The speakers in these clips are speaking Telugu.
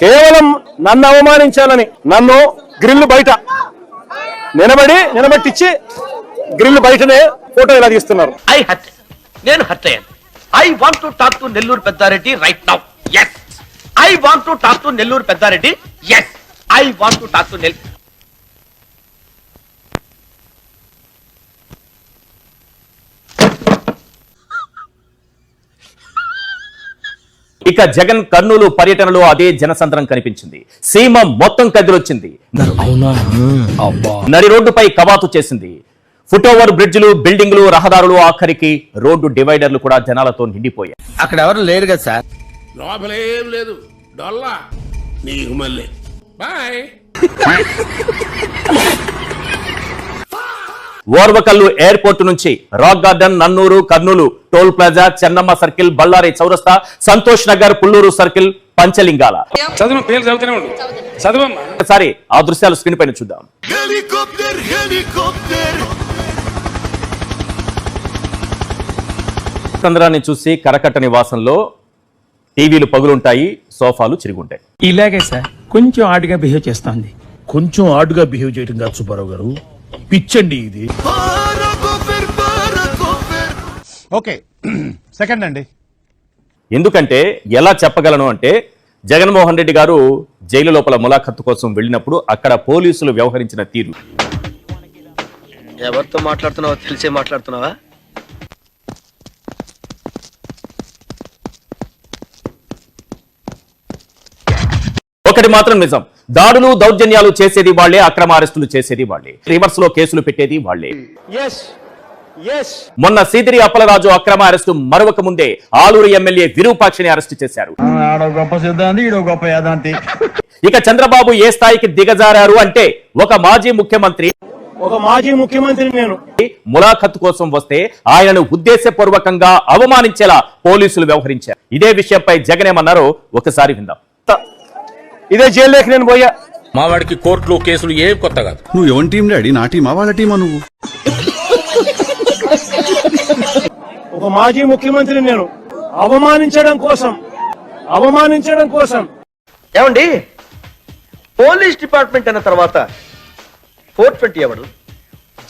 కేవలం నన్ను అవమానించాలని నన్ను గ్రిల్ బయట నిలబెట్టించి గ్రిల్ బయటనే ఫోటో ఇలా తీస్తున్నారు. నేను హర్ట్ అయ్యాను. I want to talk to Nellore Peddareddy right now. yes I want to talk to Nellore Peddareddy. yes I want to talk to ఇక జగన్ కర్నూలు పర్యటనలో అదే జనసంద్రం కనిపించింది. సీమ మొత్తం కదిలొచ్చింది. నడి రోడ్డుపై కవాతు చేసింది. ఫుట్ఓవర్ బ్రిడ్జిలు, బిల్డింగ్లు, రహదారులు, ఆఖరికి రోడ్డు డివైడర్లు కూడా జనాలతో నిండిపోయాయి. అక్కడ ఎవరు లేరు కదా సార్? లోపలేం లేదు, డొల్లా నీకు మళ్ళీ బాయ్. ఓర్వకల్లు ఎయిర్పోర్ట్ నుంచి rock garden, Nannuru, Kurnool, toll plaza, Chennamma circle, Bellary చౌరస్తా, సంతోష్ నగర్, పుల్లూరు సర్కిల్, పంచలింగాల. సరే, ఆ దృశ్యాలు స్క్రీన్ పైన చూద్దాం. చంద్రాన్ని చూసి కరకట్ట నివాసంలో టీవీలు పగులుంటాయి, సోఫాలు చిరుగుంటాయి. ఇలాగే సార్ కొంచెం ఆడుగా బిహేవ్ చేస్తోంది. కొంచెం ఆడుగా బిహేవ్ చేయడం కాదు సుబ్బారావు గారు, పిచ్చండి ఇది. ఓకే సెకండ్ అండి. ఎందుకంటే ఎలా చెప్పగలను అంటే, జగన్మోహన్ రెడ్డి గారు జైలు లోపల ములాఖత్తు కోసం వెళ్ళినప్పుడు అక్కడ పోలీసులు వ్యవహరించిన తీరు. ఎవరితో మాట్లాడుతున్నావో తెలిసే మాట్లాడుతున్నావా? ఒకటి మాత్రం నిజం, దాడులు దౌర్జన్యాలు చేసేది వాళ్లే, అక్రమ అరెస్టులు చేసేది వాళ్లే, రివర్స్ లో కేసులు పెట్టేది వాళ్లే. మొన్న సీదిరి అప్పలరాజు అక్రమ అరెస్టు మరొక ముందే ఆలూరు ఎమ్మెల్యే విరూపాక్షిని అరెస్టు చేశారు. ఇక చంద్రబాబు ఏ స్థాయికి దిగజారారు అంటే, ఒక మాజీ ముఖ్యమంత్రి నేను ములాఖత్తు కోసం వస్తే ఆయనను ఉద్దేశపూర్వకంగా అవమానించేలా పోలీసులు వ్యవహరించారు. ఇదే విషయంపై జగన్ ఏమన్నారో ఒకసారి విందాం. ఇదే జైల్లోకి నేను పోయా. మా వాడికి కోర్టులో కేసులు ఏం కొత్త కాదు. నువ్వు ఎవరి టీం డాడీ? నా టీమా వాళ్ళ టీమా? నువ్వు ఒక మాజీ ముఖ్యమంత్రి నేను అవమానించడం కోసం ఏమండి, పోలీస్ డిపార్ట్మెంట్ అన్న తర్వాత 420 ఎవడు,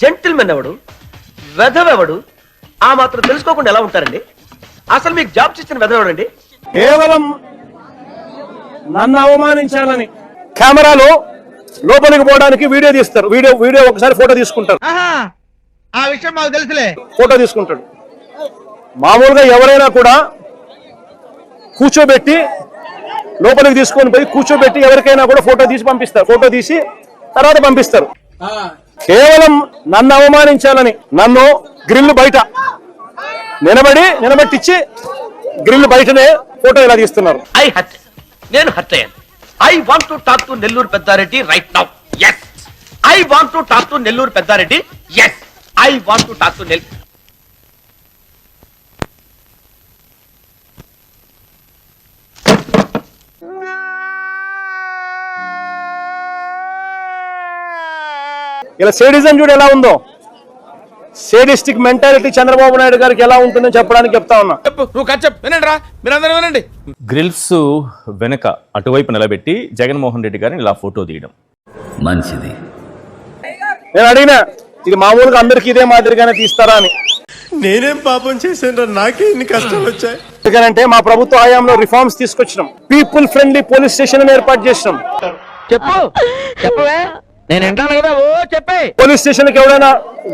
జెంటిల్మెన్ ఎవడు, వెధవెవడు, ఆ మాత్రం తెలుసుకోకుండా ఎలా ఉంటారండి? అసలు మీకు జాబ్ ఇచ్చిన వెధవడండి? కేవలం నన్ను అవమానించాలని కెమెరాలో లోపలికి పోవడానికి వీడియో తీస్తారు. వీడియో ఒకసారి ఫోటో తీసుకుంటారు. ఆ విషయం మాకు తెలుసులే. ఫోటో తీసుకుంటాడు. మామూలుగా ఎవరైనా కూడా కూర్చోబెట్టి లోపలికి తీసుకొని పోయి కూర్చోబెట్టి ఎవరికైనా కూడా ఫోటో తీసి పంపిస్తారు. ఫోటో తీసి తర్వాత పంపిస్తారు. కేవలం నన్ను అవమానించాలని నన్ను గ్రిల్ బయట నిలబెట్టించి గ్రిల్ బయటనే ఫోటో ఇలా తీస్తున్నారు. నేను హర్ట్ అయ్యాను. I want to talk to Nellore Peddareddy right now. yes I want to talk to Nellore Peddareddy. yes I want to talk to ఇలా సేడిజం చూడు ఎలా ఉందో, సేడిస్టిక్ మెంటాలిటీ చంద్రబాబు నాయుడు గారికి ఎలా ఉంటుందో చెప్పడానికి చెప్తా ఉన్నా. వినండి. గ్రిల్స్ వెనక అటువైపు నిలబెట్టి జగన్మోహన్ రెడ్డి గారిని ఇలా ఫోటో తీయడం మంచిది. నేను అడిగినా, ఇది మామూలుగా అందరికి ఇదే మాదిరిగానే తీస్తారా అని. నేనేం పాపం చేశాను? నాకే ఇన్ని కష్టాలు వచ్చాయి. ఎందుకంటే మా ప్రభుత్వ హయాంలో రిఫార్మ్స్ తీసుకొచ్చినాం. పీపుల్ ఫ్రెండ్లీ పోలీస్ స్టేషన్ ఏర్పాటు చేసినాం. చెప్పవే, నేను వింటాను కదా. ఓ చెప్పే. పోలీస్ స్టేషన్ కి ఎవరైనా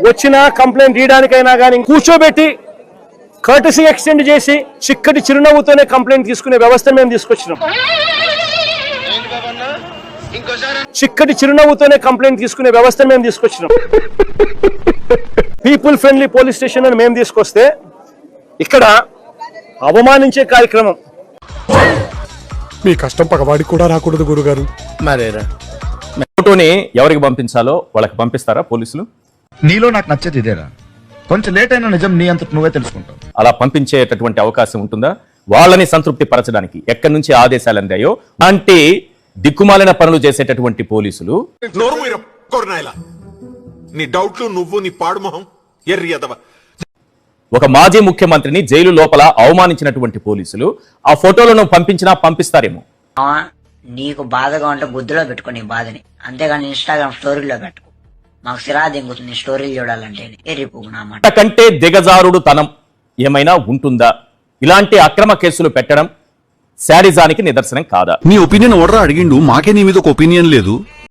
వచ్చినా కంప్లైంట్ తీయడానికైనా కానీ కూర్చోబెట్టి కర్టసీ ఎక్స్టెండ్ చేసి చిక్కటి చిరునవ్వుతోనే కంప్లైంట్ తీసుకునే వ్యవస్థ మేము తీసుకొచ్చినాం. చిక్కటి చిరునవ్వుతోనే కంప్లైంట్ తీసుకునే వ్యవస్థ మేము తీసుకొచ్చినాం. పీపుల్ ఫ్రెండ్లీ పోలీస్ స్టేషన్ అని మేము తీసుకొస్తే ఇక్కడ అవమానించే కార్యక్రమం. మీ కష్టం పగవాడికి కూడా రాకూడదు గురుగారు. మరేరా, ఫోటోని ఎవరికి పంపించాలో వాళ్ళకి పంపిస్తారా పోలీసులు? నీలో నాకు నచ్చేది ఇదేరా, కొంచెం లేట్ అయినా నిజం నీ అంతట నువ్వే తెలుసుకుంటావు. అలా పంపించేటటువంటి అవకాశం ఉంటుందా? వాళ్ళని సంతృప్తి పరచడానికి ఎక్కడి నుంచి ఆదేశాలు అందాయో అంటే దిక్కుమాలిన పనులు చేసేటటువంటి పోలీసులు. నీ డౌట్లు నువ్వు, నీ పాడు మొహం ఎర్రి ఎదవ. ఒక మాజీ ముఖ్యమంత్రిని జైలు లోపల అవమానించినటువంటి పోలీసులు ఆ ఫోటోలను పంపించినా పంపిస్తారేమో. నీకు బాధగా ఉంటే బుద్ధిలో పెట్టుకో నీ బాధని, అంతేగాని ఇన్స్టాగ్రామ్ స్టోరీలో పెట్టుకో. మాకు సిరా దింగుతుంది స్టోరీలు చూడాలంటే. ఎర్రిపోగు నా మాట. కంటే దిగజారుడు తనం ఏమైనా ఉంటుందా? ఇలాంటి అక్రమ కేసులు పెట్టడం శాడిజానికి నిదర్శనం కాదా? నీ ఒపీనియన్ ఓడరా అడిగిండు, మాకే నీ మీద ఒక ఒపీనియన్ లేదు.